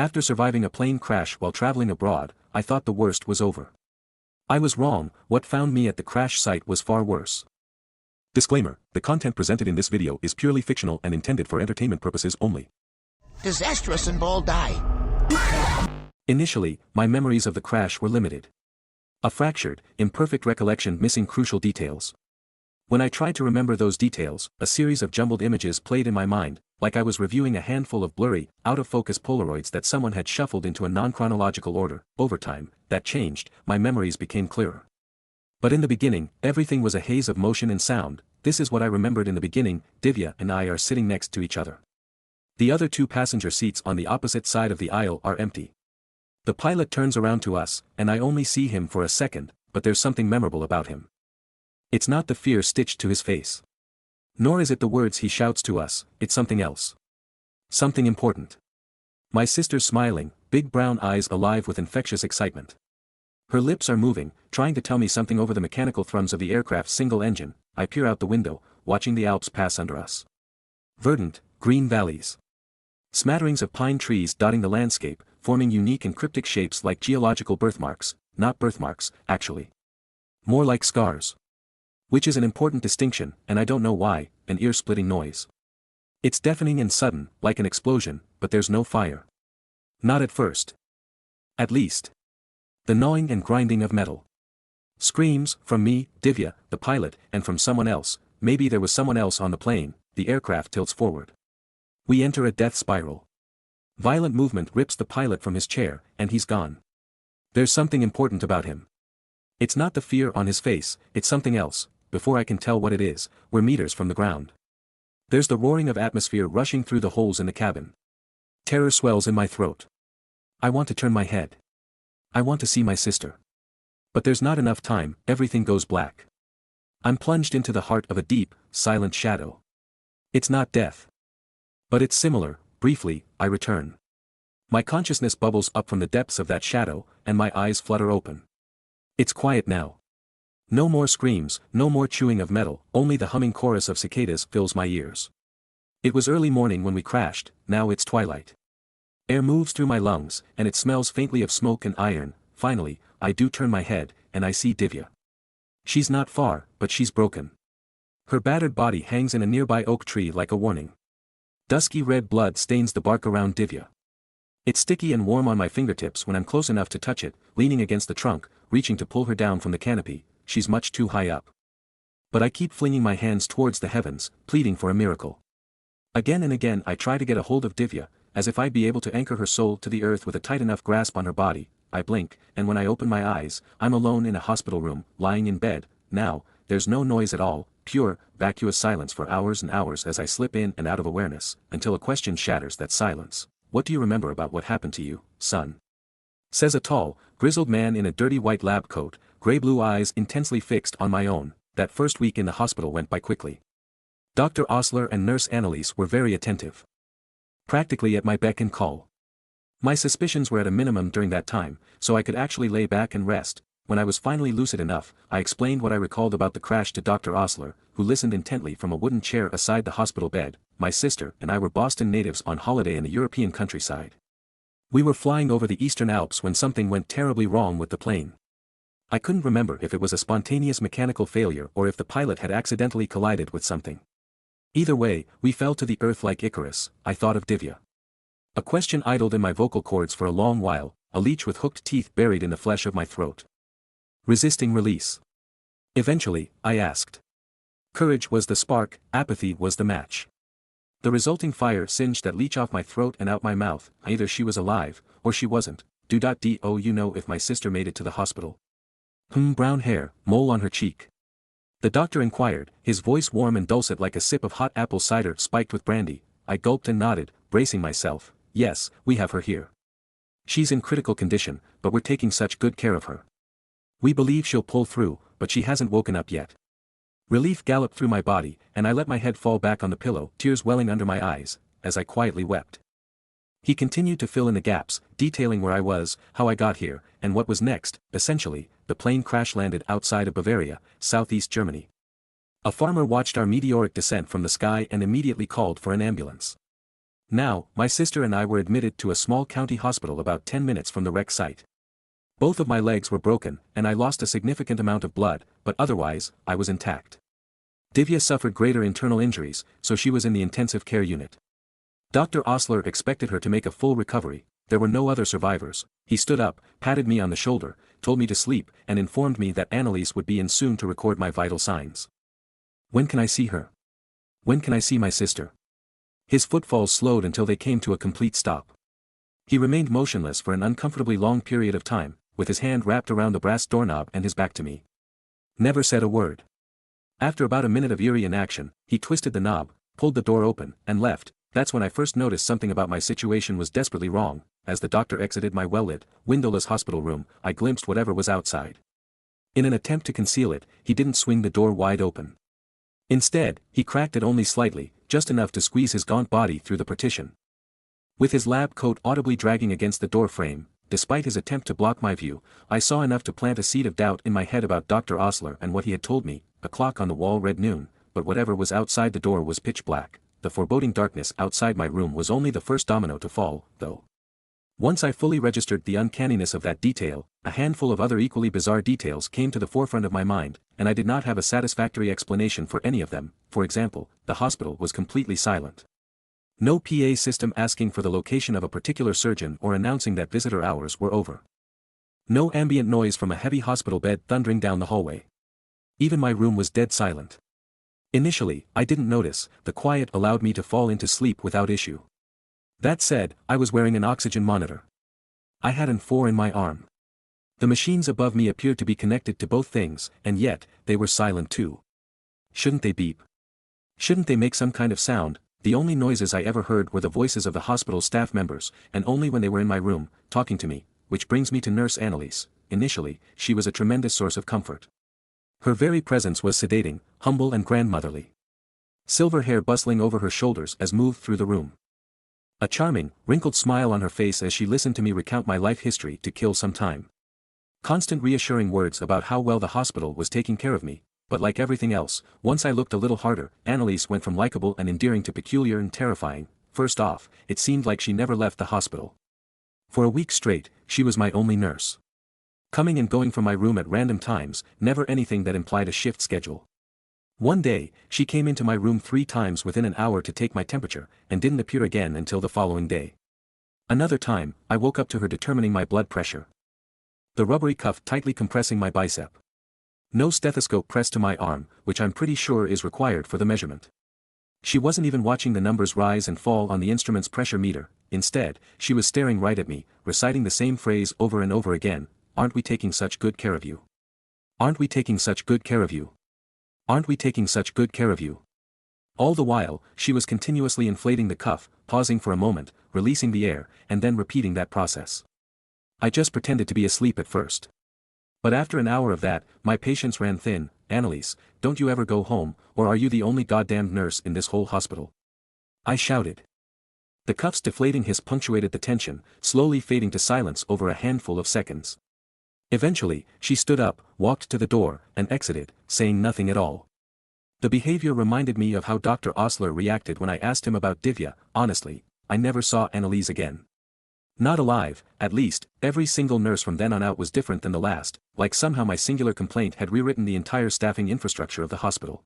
After surviving a plane crash while traveling abroad, I thought the worst was over. I was wrong, what found me at the crash site was far worse. Disclaimer, the content presented in this video is purely fictional and intended for entertainment purposes only. DisastrousInvolvedI. Initially, my memories of the crash were limited. A fractured, imperfect recollection missing crucial details. When I tried to remember those details, a series of jumbled images played in my mind, like I was reviewing a handful of blurry, out-of-focus Polaroids that someone had shuffled into a non-chronological order. Over time, that changed, my memories became clearer. But in the beginning, everything was a haze of motion and sound. This is what I remembered in the beginning. Divya and I are sitting next to each other. The other two passenger seats on the opposite side of the aisle are empty. The pilot turns around to us, and I only see him for a second, but there's something memorable about him. It's not the fear stitched to his face. Nor is it the words he shouts to us, it's something else. Something important. My sister's smiling, big brown eyes alive with infectious excitement. Her lips are moving, trying to tell me something over the mechanical thrums of the aircraft's single engine. I peer out the window, watching the Alps pass under us. Verdant, green valleys. Smatterings of pine trees dotting the landscape, forming unique and cryptic shapes like geological birthmarks, not birthmarks, actually. More like scars. Which is an important distinction, and I don't know why, an ear-splitting noise. It's deafening and sudden, like an explosion, but there's no fire. Not at first. At least. The gnawing and grinding of metal. Screams, from me, Divya, the pilot, and from someone else. Maybe there was someone else on the plane. The aircraft tilts forward. We enter a death spiral. Violent movement rips the pilot from his chair, and he's gone. There's something important about him. It's not the fear on his face, it's something else. Before I can tell what it is, we're meters from the ground. There's the roaring of atmosphere rushing through the holes in the cabin. Terror swells in my throat. I want to turn my head. I want to see my sister. But there's not enough time, everything goes black. I'm plunged into the heart of a deep, silent shadow. It's not death. But it's similar. Briefly, I return. My consciousness bubbles up from the depths of that shadow, and my eyes flutter open. It's quiet now. No more screams, no more chewing of metal, only the humming chorus of cicadas fills my ears. It was early morning when we crashed, now it's twilight. Air moves through my lungs, and it smells faintly of smoke and iron. Finally, I do turn my head, and I see Divya. She's not far, but she's broken. Her battered body hangs in a nearby oak tree like a warning. Dusky red blood stains the bark around Divya. It's sticky and warm on my fingertips when I'm close enough to touch it, leaning against the trunk, reaching to pull her down from the canopy. She's much too high up. But I keep flinging my hands towards the heavens, pleading for a miracle. Again and again I try to get a hold of Divya, as if I'd be able to anchor her soul to the earth with a tight enough grasp on her body. I blink, and when I open my eyes, I'm alone in a hospital room, lying in bed. Now, there's no noise at all, pure, vacuous silence for hours and hours as I slip in and out of awareness, until a question shatters that silence. What do you remember about what happened to you, son? Says a tall, grizzled man in a dirty white lab coat, gray-blue eyes intensely fixed on my own. That first week in the hospital went by quickly. Dr. Osler and Nurse Annalise were very attentive. Practically at my beck and call. My suspicions were at a minimum during that time, so I could actually lay back and rest. When I was finally lucid enough, I explained what I recalled about the crash to Dr. Osler, who listened intently from a wooden chair aside the hospital bed. My sister and I were Boston natives on holiday in the European countryside. We were flying over the eastern Alps when something went terribly wrong with the plane. I couldn't remember if it was a spontaneous mechanical failure or if the pilot had accidentally collided with something. Either way, we fell to the earth like Icarus. I thought of Divya. A question idled in my vocal cords for a long while, a leech with hooked teeth buried in the flesh of my throat. Resisting release. Eventually, I asked. Courage was the spark, apathy was the match. The resulting fire singed that leech off my throat and out my mouth. Either she was alive, or she wasn't. Do you know if my sister made it to the hospital? Brown hair, mole on her cheek. The doctor inquired, his voice warm and dulcet like a sip of hot apple cider spiked with brandy. I gulped and nodded, bracing myself. Yes, we have her here. She's in critical condition, but we're taking such good care of her. We believe she'll pull through, but she hasn't woken up yet. Relief galloped through my body, and I let my head fall back on the pillow, tears welling under my eyes, as I quietly wept. He continued to fill in the gaps, detailing where I was, how I got here, and what was next. Essentially, the plane crash-landed outside of Bavaria, southeast Germany. A farmer watched our meteoric descent from the sky and immediately called for an ambulance. Now, my sister and I were admitted to a small county hospital about 10 minutes from the wreck site. Both of my legs were broken, and I lost a significant amount of blood, but otherwise, I was intact. Divya suffered greater internal injuries, so she was in the intensive care unit. Dr. Osler expected her to make a full recovery. There were no other survivors. He stood up, patted me on the shoulder, told me to sleep, and informed me that Annalise would be in soon to record my vital signs. When can I see her? When can I see my sister? His footfalls slowed until they came to a complete stop. He remained motionless for an uncomfortably long period of time, with his hand wrapped around the brass doorknob and his back to me. Never said a word. After about a minute of eerie inaction, he twisted the knob, pulled the door open, and left. That's when I first noticed something about my situation was desperately wrong. As the doctor exited my well-lit, windowless hospital room, I glimpsed whatever was outside. In an attempt to conceal it, he didn't swing the door wide open. Instead, he cracked it only slightly, just enough to squeeze his gaunt body through the partition. With his lab coat audibly dragging against the door frame, despite his attempt to block my view, I saw enough to plant a seed of doubt in my head about Dr. Osler and what he had told me. A clock on the wall read noon, but whatever was outside the door was pitch black. The foreboding darkness outside my room was only the first domino to fall, though. Once I fully registered the uncanniness of that detail, a handful of other equally bizarre details came to the forefront of my mind, and I did not have a satisfactory explanation for any of them. For example, the hospital was completely silent. No PA system asking for the location of a particular surgeon or announcing that visitor hours were over. No ambient noise from a heavy hospital bed thundering down the hallway. Even my room was dead silent. Initially, I didn't notice. The quiet allowed me to fall into sleep without issue. That said, I was wearing an oxygen monitor. I had an IV in my arm. The machines above me appeared to be connected to both things, and yet, they were silent too. Shouldn't they beep? Shouldn't they make some kind of sound? The only noises I ever heard were the voices of the hospital staff members, and only when they were in my room, talking to me, which brings me to Nurse Annalise. Initially, she was a tremendous source of comfort. Her very presence was sedating, humble and grandmotherly. Silver hair bustling over her shoulders as moved through the room. A charming, wrinkled smile on her face as she listened to me recount my life history to kill some time. Constant reassuring words about how well the hospital was taking care of me, but like everything else, once I looked a little harder, Annalise went from likable and endearing to peculiar and terrifying. First off, it seemed like she never left the hospital. For a week straight, she was my only nurse. Coming and going from my room at random times, never anything that implied a shift schedule. One day, she came into my room 3 times within an hour to take my temperature, and didn't appear again until the following day. Another time, I woke up to her determining my blood pressure. The rubbery cuff tightly compressing my bicep. No stethoscope pressed to my arm, which I'm pretty sure is required for the measurement. She wasn't even watching the numbers rise and fall on the instrument's pressure meter. Instead, she was staring right at me, reciting the same phrase over and over again. Aren't we taking such good care of you? Aren't we taking such good care of you? Aren't we taking such good care of you? All the while, she was continuously inflating the cuff, pausing for a moment, releasing the air, and then repeating that process. I just pretended to be asleep at first. But after an hour of that, my patience ran thin. Annalise, don't you ever go home, or are you the only goddamned nurse in this whole hospital? I shouted. The cuff's deflating hiss punctuated the tension, slowly fading to silence over a handful of seconds. Eventually, she stood up, walked to the door, and exited, saying nothing at all. The behavior reminded me of how Dr. Osler reacted when I asked him about Divya. Honestly, I never saw Annalise again. Not alive, at least. Every single nurse from then on out was different than the last, like somehow my singular complaint had rewritten the entire staffing infrastructure of the hospital.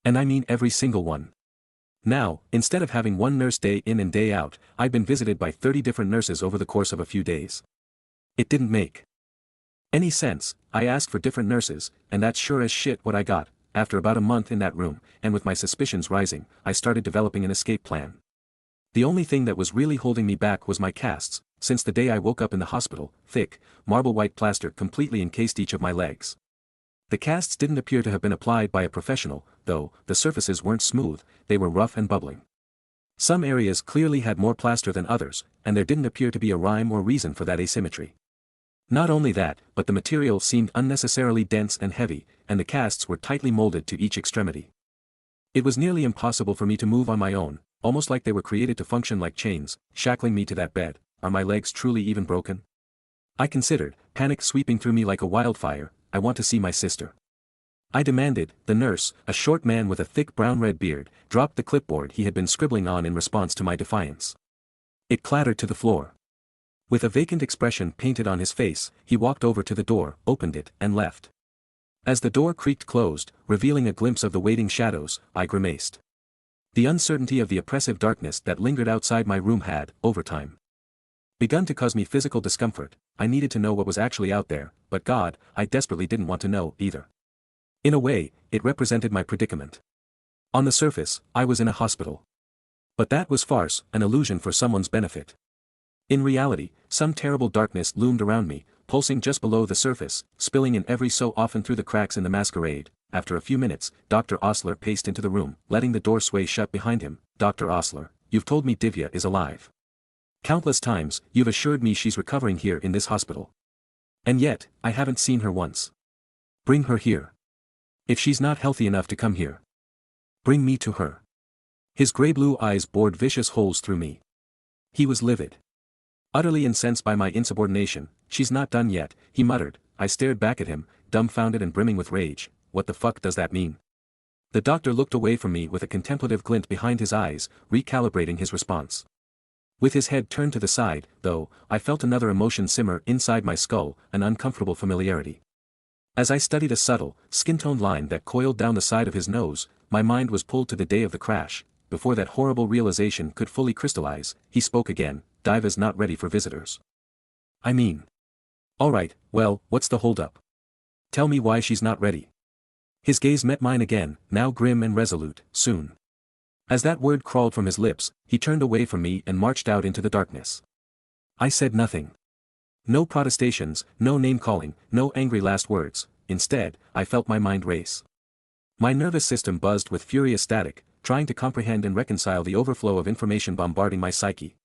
And I mean every single one. Now, instead of having one nurse day in and day out, I'd been visited by 30 different nurses over the course of a few days. It didn't make any sense. I asked for different nurses, and that's sure as shit what I got. After about a month in that room, and with my suspicions rising, I started developing an escape plan. The only thing that was really holding me back was my casts. Since the day I woke up in the hospital, thick, marble-white plaster completely encased each of my legs. The casts didn't appear to have been applied by a professional, though. The surfaces weren't smooth, they were rough and bubbling. Some areas clearly had more plaster than others, and there didn't appear to be a rhyme or reason for that asymmetry. Not only that, but the material seemed unnecessarily dense and heavy, and the casts were tightly molded to each extremity. It was nearly impossible for me to move on my own, almost like they were created to function like chains, shackling me to that bed. Are my legs truly even broken? I considered, panic sweeping through me like a wildfire. I want to see my sister. I demanded. The nurse, a short man with a thick brown-red beard, dropped the clipboard he had been scribbling on in response to my defiance. It clattered to the floor. With a vacant expression painted on his face, he walked over to the door, opened it, and left. As the door creaked closed, revealing a glimpse of the waiting shadows, I grimaced. The uncertainty of the oppressive darkness that lingered outside my room had, over time, begun to cause me physical discomfort. I needed to know what was actually out there, but God, I desperately didn't want to know, either. In a way, it represented my predicament. On the surface, I was in a hospital. But that was farce, an illusion for someone's benefit. In reality, some terrible darkness loomed around me, pulsing just below the surface, spilling in every so often through the cracks in the masquerade. After a few minutes, Dr. Osler paced into the room, letting the door sway shut behind him. Dr. Osler, you've told me Divya is alive. Countless times, you've assured me she's recovering here in this hospital. And yet, I haven't seen her once. Bring her here. If she's not healthy enough to come here, bring me to her. His gray-blue eyes bored vicious holes through me. He was livid. Utterly incensed by my insubordination. She's not done yet, he muttered. I stared back at him, dumbfounded and brimming with rage. What the fuck does that mean? The doctor looked away from me with a contemplative glint behind his eyes, recalibrating his response. With his head turned to the side, though, I felt another emotion simmer inside my skull, an uncomfortable familiarity. As I studied a subtle, skin-toned line that coiled down the side of his nose, my mind was pulled to the day of the crash. Before that horrible realization could fully crystallize, he spoke again. Diva's not ready for visitors. I mean. Alright, well, what's the holdup? Tell me why she's not ready. His gaze met mine again, now grim and resolute. Soon. As that word crawled from his lips, he turned away from me and marched out into the darkness. I said nothing. No protestations, no name-calling, no angry last words. Instead, I felt my mind race. My nervous system buzzed with furious static, trying to comprehend and reconcile the overflow of information bombarding my psyche.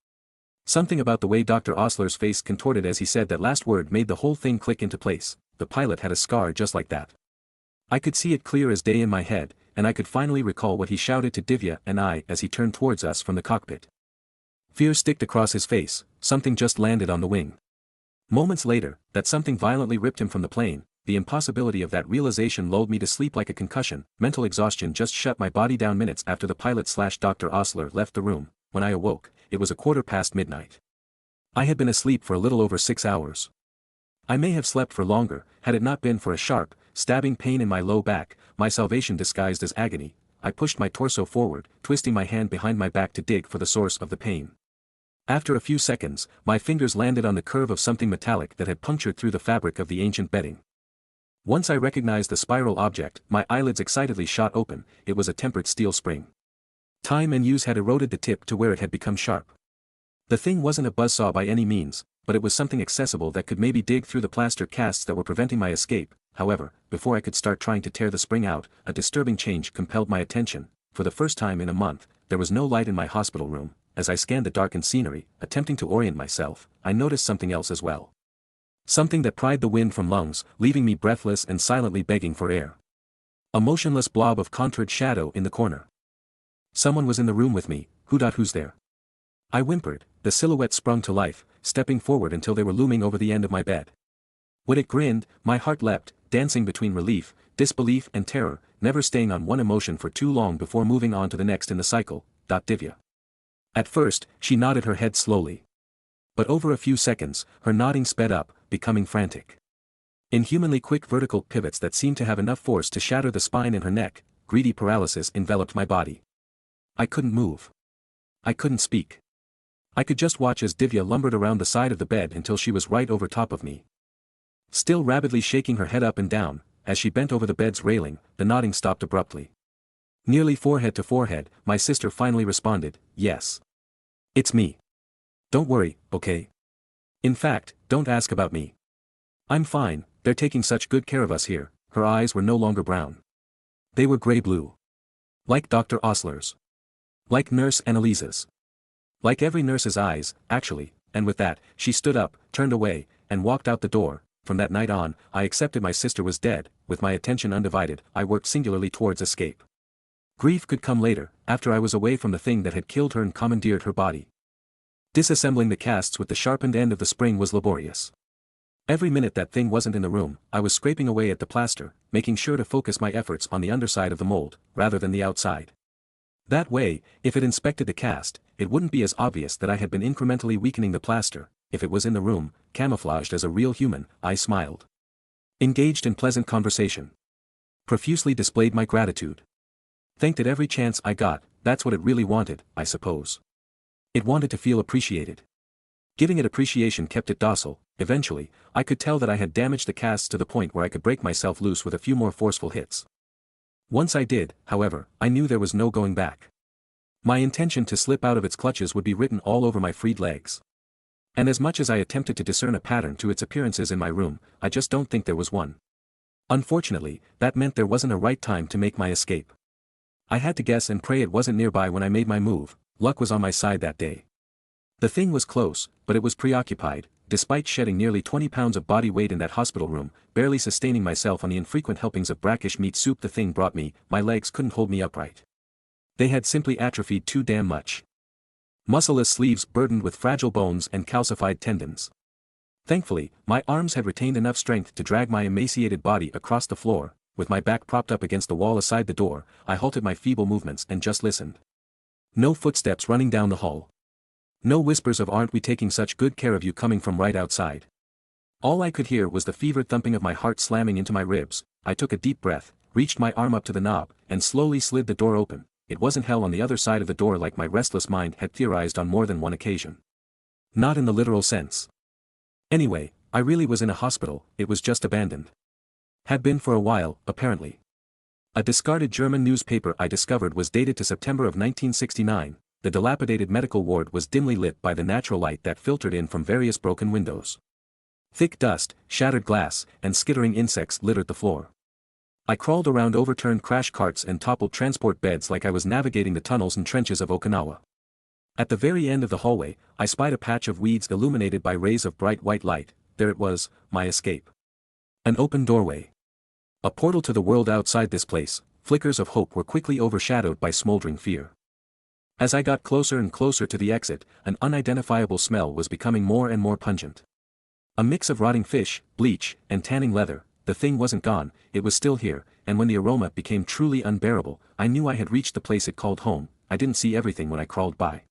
Something about the way Dr. Osler's face contorted as he said that last word made the whole thing click into place. The pilot had a scar just like that. I could see it clear as day in my head, and I could finally recall what he shouted to Divya and I as he turned towards us from the cockpit. Fear sticked across his face. Something just landed on the wing. Moments later, that something violently ripped him from the plane. The impossibility of that realization lulled me to sleep like a concussion. Mental exhaustion just shut my body down minutes after the pilot/Dr. Osler left the room. When I awoke, it was 1:15 midnight. I had been asleep for a little over 6 hours. I may have slept for longer, had it not been for a sharp, stabbing pain in my low back, my salvation disguised as agony. I pushed my torso forward, twisting my hand behind my back to dig for the source of the pain. After a few seconds, my fingers landed on the curve of something metallic that had punctured through the fabric of the ancient bedding. Once I recognized the spiral object, my eyelids excitedly shot open. It was a tempered steel spring. Time and use had eroded the tip to where it had become sharp. The thing wasn't a buzzsaw by any means, but it was something accessible that could maybe dig through the plaster casts that were preventing my escape. However, before I could start trying to tear the spring out, a disturbing change compelled my attention. For the first time in a month, there was no light in my hospital room. As I scanned the darkened scenery, attempting to orient myself, I noticed something else as well. Something that pried the wind from lungs, leaving me breathless and silently begging for air. A motionless blob of contoured shadow in the corner. Someone was in the room with me. Who's there? I whimpered. The silhouette sprung to life, stepping forward until they were looming over the end of my bed. When it grinned, my heart leapt, dancing between relief, disbelief and terror, never staying on one emotion for too long before moving on to the next in the cycle. Divya. At first, she nodded her head slowly. But over a few seconds, her nodding sped up, becoming frantic. Inhumanly quick vertical pivots that seemed to have enough force to shatter the spine in her neck. Greedy paralysis enveloped my body. I couldn't move. I couldn't speak. I could just watch as Divya lumbered around the side of the bed until she was right over top of me. Still rapidly shaking her head up and down, as she bent over the bed's railing, the nodding stopped abruptly. Nearly forehead to forehead, my sister finally responded, "Yes. It's me. Don't worry, okay? In fact, don't ask about me. I'm fine, they're taking such good care of us here." Her eyes were no longer brown. They were gray-blue. Like Dr. Osler's. Like Nurse Annalise's. Like every nurse's eyes, actually, and with that, she stood up, turned away, and walked out the door. From that night on, I accepted my sister was dead. With my attention undivided, I worked singularly towards escape. Grief could come later, after I was away from the thing that had killed her and commandeered her body. Disassembling the casts with the sharpened end of the spring was laborious. Every minute that thing wasn't in the room, I was scraping away at the plaster, making sure to focus my efforts on the underside of the mold, rather than the outside. That way, if it inspected the cast, it wouldn't be as obvious that I had been incrementally weakening the plaster. If it was in the room, camouflaged as a real human, I smiled. Engaged in pleasant conversation. Profusely displayed my gratitude. Thanked it every chance I got. That's what it really wanted, I suppose. It wanted to feel appreciated. Giving it appreciation kept it docile. Eventually, I could tell that I had damaged the casts to the point where I could break myself loose with a few more forceful hits. Once I did, however, I knew there was no going back. My intention to slip out of its clutches would be written all over my freed legs. And as much as I attempted to discern a pattern to its appearances in my room, I just don't think there was one. Unfortunately, that meant there wasn't a right time to make my escape. I had to guess and pray it wasn't nearby when I made my move. Luck was on my side that day. The thing was close, but it was preoccupied. Despite shedding nearly 20 pounds of body weight in that hospital room, barely sustaining myself on the infrequent helpings of brackish meat soup the thing brought me, my legs couldn't hold me upright. They had simply atrophied too damn much. Muscleless sleeves burdened with fragile bones and calcified tendons. Thankfully, my arms had retained enough strength to drag my emaciated body across the floor. With my back propped up against the wall aside the door, I halted my feeble movements and just listened. No footsteps running down the hall. No whispers of "aren't we taking such good care of you" coming from right outside. All I could hear was the fevered thumping of my heart slamming into my ribs. I took a deep breath, reached my arm up to the knob, and slowly slid the door open. It wasn't hell on the other side of the door like my restless mind had theorized on more than one occasion. Not in the literal sense. Anyway, I really was in a hospital. It was just abandoned. Had been for a while, apparently. A discarded German newspaper I discovered was dated to September of 1969. The dilapidated medical ward was dimly lit by the natural light that filtered in from various broken windows. Thick dust, shattered glass, and skittering insects littered the floor. I crawled around overturned crash carts and toppled transport beds like I was navigating the tunnels and trenches of Okinawa. At the very end of the hallway, I spied a patch of weeds illuminated by rays of bright white light. There it was, my escape. An open doorway. A portal to the world outside this place. Flickers of hope were quickly overshadowed by smoldering fear. As I got closer and closer to the exit, an unidentifiable smell was becoming more and more pungent. A mix of rotting fish, bleach, and tanning leather. The thing wasn't gone, it was still here, and when the aroma became truly unbearable, I knew I had reached the place it called home. I didn't see everything when I crawled by.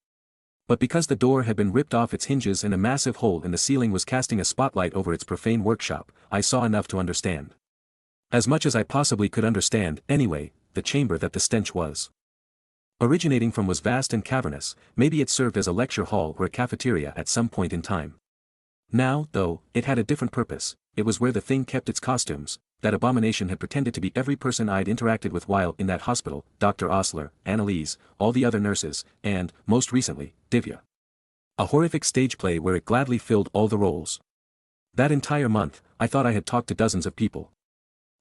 But because the door had been ripped off its hinges and a massive hole in the ceiling was casting a spotlight over its profane workshop, I saw enough to understand. As much as I possibly could understand, anyway, the chamber that the stench was originating from was vast and cavernous. Maybe it served as a lecture hall or a cafeteria at some point in time. Now, though, it had a different purpose. It was where the thing kept its costumes. That abomination had pretended to be every person I'd interacted with while in that hospital: Dr. Osler, Annalise, all the other nurses, and, most recently, Divya. A horrific stage play where it gladly filled all the roles. That entire month, I thought I had talked to dozens of people.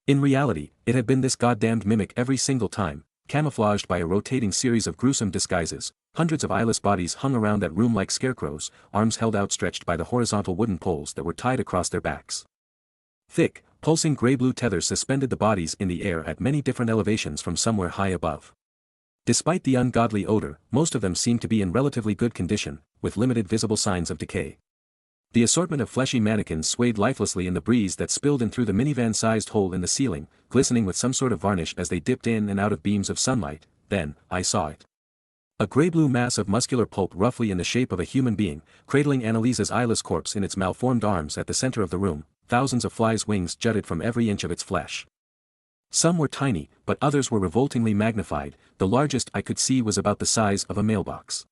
In reality, it had been this goddamned mimic every single time, camouflaged by a rotating series of gruesome disguises. Hundreds of eyeless bodies hung around that room like scarecrows, arms held outstretched by the horizontal wooden poles that were tied across their backs. Thick, pulsing gray-blue tethers suspended the bodies in the air at many different elevations from somewhere high above. Despite the ungodly odor, most of them seemed to be in relatively good condition, with limited visible signs of decay. The assortment of fleshy mannequins swayed lifelessly in the breeze that spilled in through the minivan-sized hole in the ceiling, glistening with some sort of varnish as they dipped in and out of beams of sunlight. Then, I saw it. A gray-blue mass of muscular pulp roughly in the shape of a human being, cradling Annalise's eyeless corpse in its malformed arms at the center of the room. Thousands of flies' wings jutted from every inch of its flesh. Some were tiny, but others were revoltingly magnified. The largest I could see was about the size of a mailbox.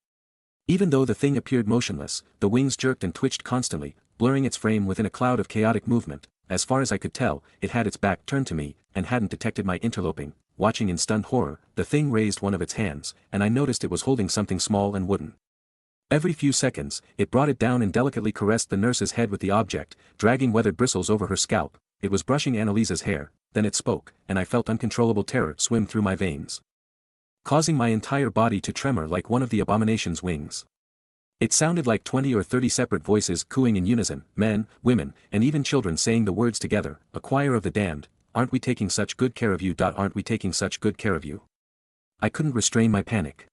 Even though the thing appeared motionless, the wings jerked and twitched constantly, blurring its frame within a cloud of chaotic movement. As far as I could tell, it had its back turned to me, and hadn't detected my interloping. Watching in stunned horror, the thing raised one of its hands, and I noticed it was holding something small and wooden. Every few seconds, it brought it down and delicately caressed the nurse's head with the object, dragging weathered bristles over her scalp. It was brushing Annalise's hair. Then it spoke, and I felt uncontrollable terror swim through my veins, causing my entire body to tremor like one of the abomination's wings. It sounded like 20 or 30 separate voices cooing in unison, men, women, and even children saying the words together, a choir of the damned. "Aren't we taking such good care of you? Aren't we taking such good care of you?" I couldn't restrain my panic.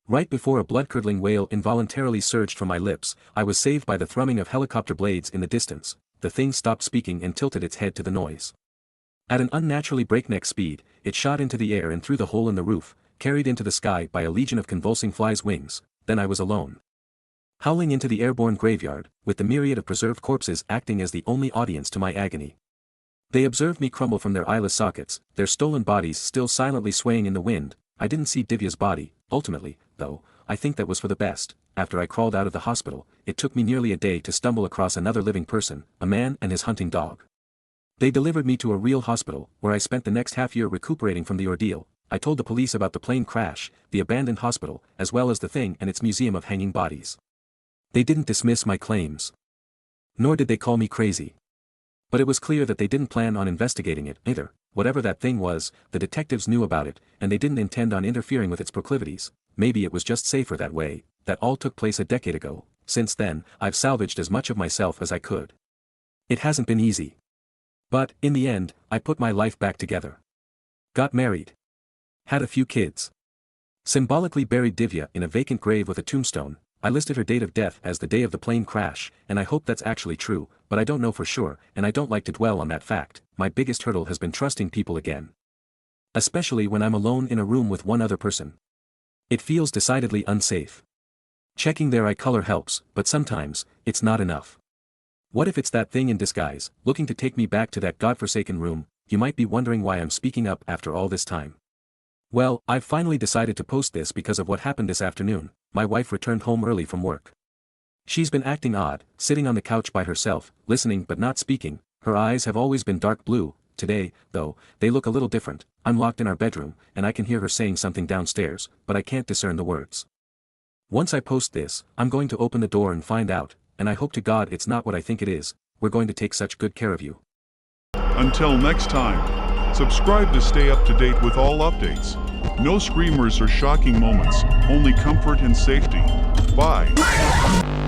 Right before a blood-curdling wail involuntarily surged from my lips, I was saved by the thrumming of helicopter blades in the distance. the thing stopped speaking and tilted its head to the noise. At an unnaturally breakneck speed, it shot into the air and through the hole in the roof, carried into the sky by a legion of convulsing flies' wings. Then I was alone. Howling into the airborne graveyard, with the myriad of preserved corpses acting as the only audience to my agony. They observed me crumble from their eyeless sockets, their stolen bodies still silently swaying in the wind. I didn't see Divya's body, ultimately, though. I think that was for the best. After I crawled out of the hospital, it took me nearly a day to stumble across another living person, a man and his hunting dog. They delivered me to a real hospital, where I spent the next half-year recuperating from the ordeal. I told the police about the plane crash, the abandoned hospital, as well as the thing and its museum of hanging bodies. They didn't dismiss my claims. Nor did they call me crazy. But it was clear that they didn't plan on investigating it either. Whatever that thing was, the detectives knew about it, and they didn't intend on interfering with its proclivities. Maybe it was just safer that way. That all took place a decade ago. Since then, I've salvaged as much of myself as I could. It hasn't been easy. But, in the end, I put my life back together. Got married. Had a few kids. Symbolically buried Divya in a vacant grave with a tombstone. I listed her date of death as the day of the plane crash, and I hope that's actually true, but I don't know for sure, and I don't like to dwell on that fact. My biggest hurdle has been trusting people again. Especially when I'm alone in a room with one other person. It feels decidedly unsafe. Checking their eye color helps, but sometimes, it's not enough. What if it's that thing in disguise, looking to take me back to that godforsaken room? You might be wondering why I'm speaking up after all this time. Well, I've finally decided to post this because of what happened this afternoon. My wife returned home early from work. She's been acting odd, sitting on the couch by herself, listening but not speaking. Her eyes have always been dark blue. Today, though, they look a little different. I'm locked in our bedroom, and I can hear her saying something downstairs, but I can't discern the words. Once I post this, I'm going to open the door and find out, and I hope to God it's not what I think it is. We're going to take such good care of you. Until next time, subscribe to stay up to date with all updates. No screamers or shocking moments, only comfort and safety. Bye.